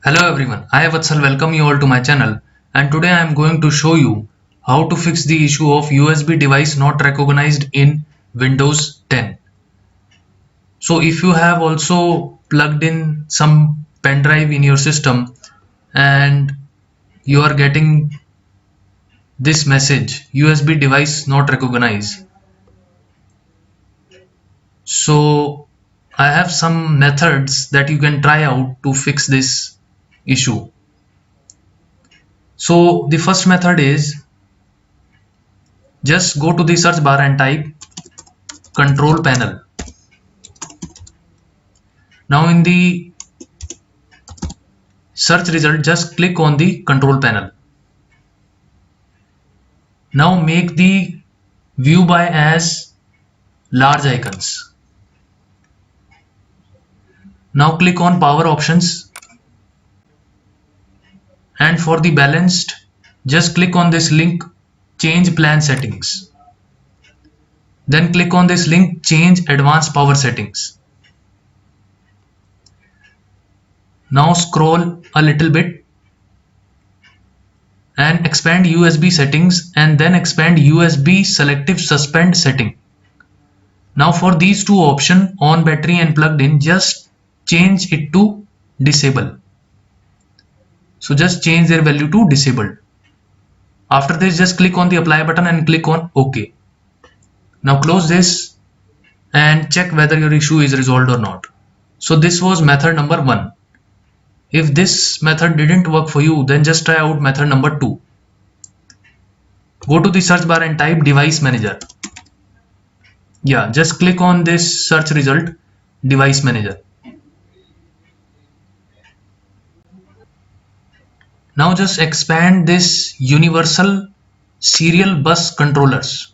Hello everyone, I Vatsal welcome you all to my channel, and today I am going to show you how to fix the issue of USB device not recognized in Windows 10. So if you have also plugged in some pen drive in your system and you are getting this message USB device not recognized, so I have some methods that you can try out to fix this issue. So the first method is just go to the search bar and type control panel. Now in the search result, just click on the control panel. Now make the view by as large icons. Now click on power options, and for the balanced, just click on this link change plan settings. Then click on this link change advanced power settings. Now scroll a little bit and expand USB settings and then expand USB selective suspend setting. Now for these two options, on battery and plugged in, just change it to disable. So just change their value to disabled. After this, just click on the apply button and click on OK. Now close this and check whether your issue is resolved or not. So this was method number 1. If this method didn't work for you, then just try out method number 2. Go to the search bar and type device manager. Yeah, just click on this search result device manager. Now just expand this universal serial bus controllers.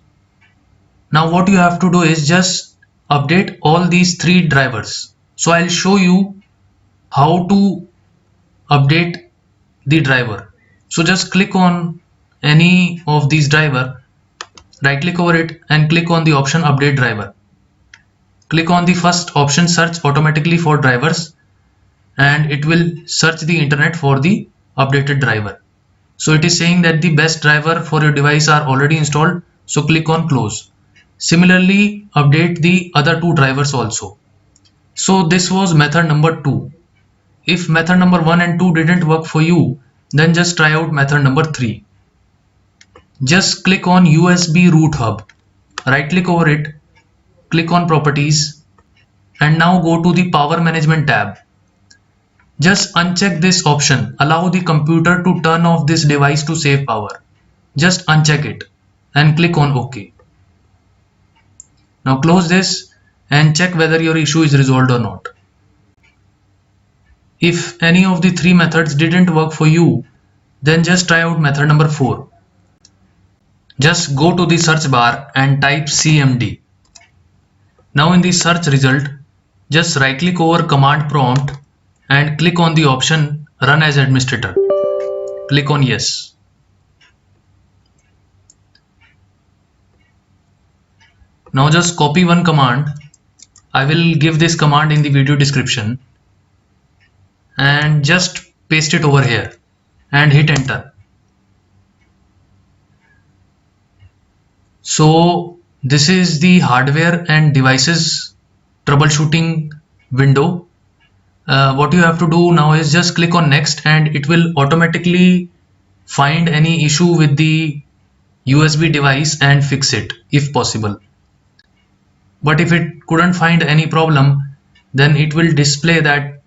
Now what you have to do is just update all these 3 drivers. So I'll show you how to update the driver. So just click on any of these driver, right click over it and click on the option update driver. Click on the first option search automatically for drivers, and it will search the internet for the updated driver. So it is saying that the best driver for your device are already installed, so click on close. Similarly, update the other 2 drivers also. So this was method number 2. If method number 1 and 2 didn't work for you, then just try out method number 3. Just click on USB root hub, right click over it, click on properties, and now go to the power management tab. Just uncheck this option, allow the computer to turn off this device to save power. Just uncheck it and click on OK. Now close this and check whether your issue is resolved or not. If any of the 3 methods didn't work for you, then just try out method number 4. Just go to the search bar and type CMD. Now in the search result, just right click over command prompt and click on the option run as administrator. Click on yes. Now just copy one command. I will give this command in the video description, and just paste it over here and hit enter. So this is the hardware and devices troubleshooting window. What you have to do now is just click on next, and it will automatically find any issue with the USB device and fix it if possible. But if it couldn't find any problem, then it will display that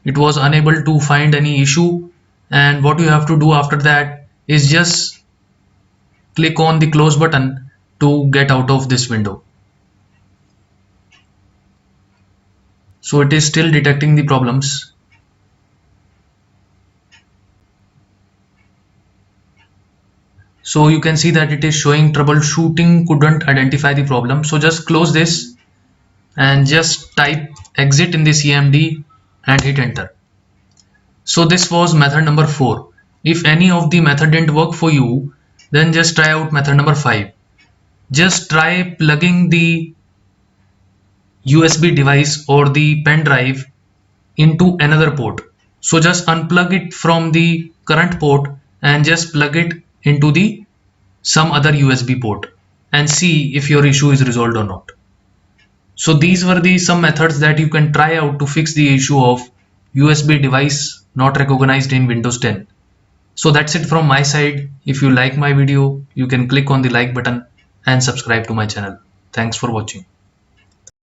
it was unable to find any issue, and what you have to do after that is just click on the close button to get out of this window. So it is still detecting the problems. So you can see that it is showing troubleshooting couldn't identify the problem. So just close this and just type exit in the CMD and hit enter. So this was method number 4. If any of the method didn't work for you, then just try out method number 5. Just try plugging the USB device or the pen drive into another port. So just unplug it from the current port and just plug it into the some other USB port and see if your issue is resolved or not. So these were the some methods that you can try out to fix the issue of USB device not recognized in Windows 10. So that's it from my side. If you like my video, you can click on the like button and subscribe to my channel. Thanks for watching.